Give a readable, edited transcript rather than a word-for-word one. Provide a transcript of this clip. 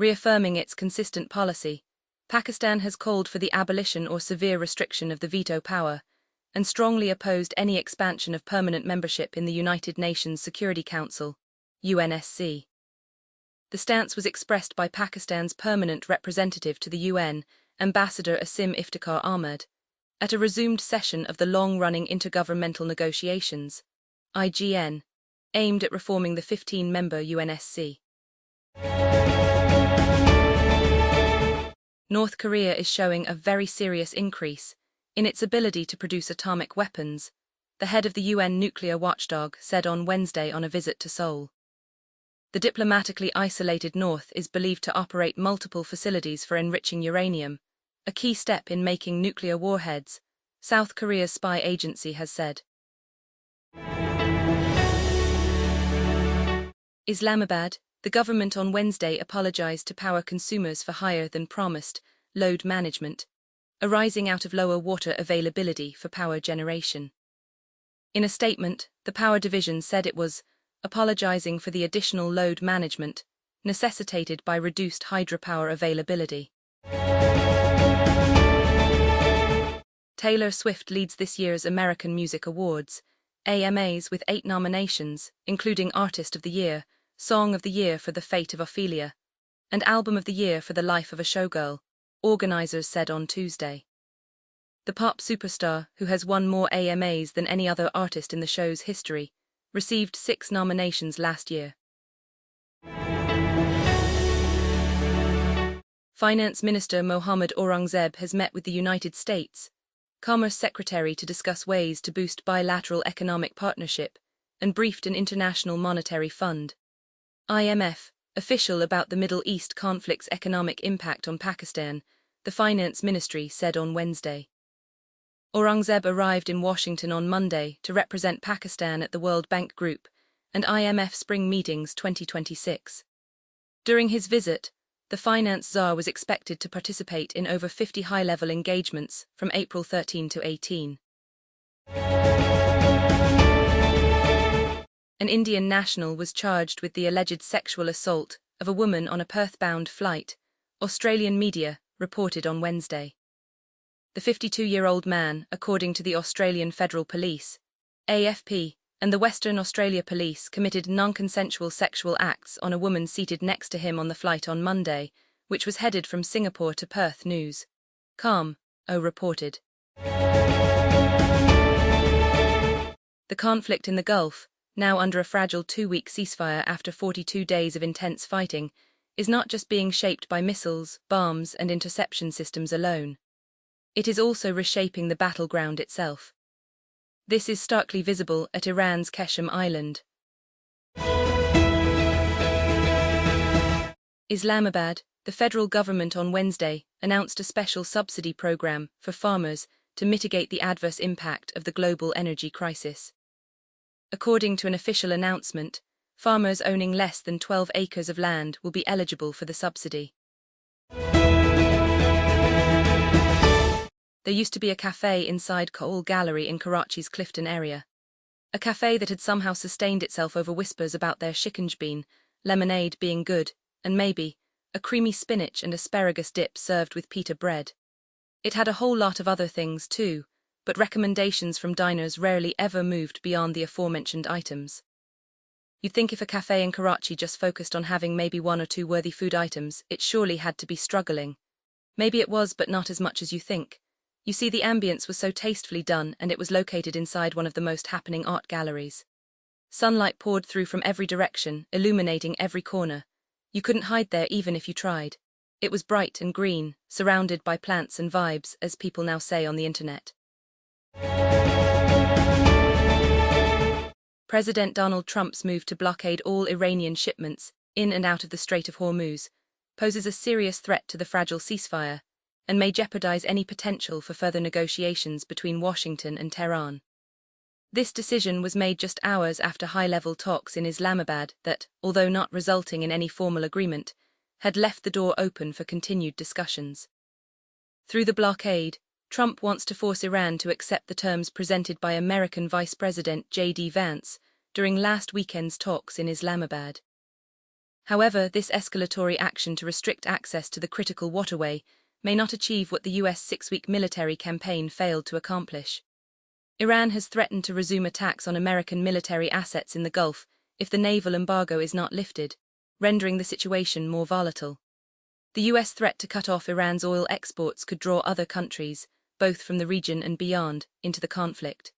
Reaffirming its consistent policy, Pakistan has called for the abolition or severe restriction of the veto power, and strongly opposed any expansion of permanent membership in the United Nations Security Council, UNSC. The stance was expressed by Pakistan's permanent representative to the UN, Ambassador Asim Iftikhar Ahmed, at a resumed session of the long-running Intergovernmental Negotiations, IGN, aimed at reforming the 15-member UNSC. North Korea is showing a very serious increase in its ability to produce atomic weapons, the head of the UN nuclear watchdog said on Wednesday on a visit to Seoul. The diplomatically isolated North is believed to operate multiple facilities for enriching uranium, a key step in making nuclear warheads, South Korea's spy agency has said. Islamabad, the government on Wednesday apologized to power consumers for higher-than-promised load management, arising out of lower water availability for power generation. In a statement, the power division said it was apologizing for the additional load management necessitated by reduced hydropower availability. Taylor Swift leads this year's American Music Awards, AMAs, with 8 nominations, including Artist of the Year, Song of the Year for The Fate of Ophelia, and Album of the Year for The Life of a Showgirl, organizers said on Tuesday. The pop superstar, who has won more AMAs than any other artist in the show's history, received 6 nominations last year. Finance Minister Mohammad Aurangzeb has met with the United States Commerce Secretary to discuss ways to boost bilateral economic partnership and briefed an International Monetary Fund, IMF, official about the Middle East conflict's economic impact on Pakistan, the Finance Ministry said on Wednesday. Aurangzeb arrived in Washington on Monday to represent Pakistan at the World Bank Group and IMF Spring Meetings 2026. During his visit, the finance czar was expected to participate in over 50 high-level engagements from April 13 to 18. An Indian national was charged with the alleged sexual assault of a woman on a Perth-bound flight, Australian media reported on Wednesday. The 52-year-old man, according to the Australian Federal Police, AFP, and the Western Australia Police, committed non-consensual sexual acts on a woman seated next to him on the flight on Monday, which was headed from Singapore to Perth. News. Com.au reported. The conflict in the Gulf, now under a fragile 2-week ceasefire after 42 days of intense fighting, is not just being shaped by missiles, bombs, and interception systems alone. It is also reshaping the battleground itself. This is starkly visible at Iran's Qeshm Island. Islamabad, the federal government on Wednesday announced a special subsidy program for farmers to mitigate the adverse impact of the global energy crisis. According to an official announcement, farmers owning less than 12 acres of land will be eligible for the subsidy. There used to be a cafe inside Kohl Gallery in Karachi's Clifton area. A cafe that had somehow sustained itself over whispers about their shikanj bean, lemonade being good, and maybe a creamy spinach and asparagus dip served with pita bread. It had a whole lot of other things too, but recommendations from diners rarely ever moved beyond the aforementioned items. You'd think if a cafe in Karachi just focused on having maybe 1 or 2 worthy food items, it surely had to be struggling. Maybe it was, but not as much as you think. You see, the ambience was so tastefully done, and it was located inside one of the most happening art galleries. Sunlight poured through from every direction, illuminating every corner. You couldn't hide there even if you tried. It was bright and green, surrounded by plants and vibes, as people now say on the internet. President Donald Trump's move to blockade all Iranian shipments in and out of the Strait of Hormuz poses a serious threat to the fragile ceasefire, and may jeopardize any potential for further negotiations between Washington and Tehran. This decision was made just hours after high-level talks in Islamabad that, although not resulting in any formal agreement, had left the door open for continued discussions. Through the blockade, Trump wants to force Iran to accept the terms presented by American Vice President J.D. Vance during last weekend's talks in Islamabad. However, this escalatory action to restrict access to the critical waterway may not achieve what the US six-week military campaign failed to accomplish. Iran has threatened to resume attacks on American military assets in the Gulf if the naval embargo is not lifted, rendering the situation more volatile. The US threat to cut off Iran's oil exports could draw other countries, both from the region and beyond, into the conflict.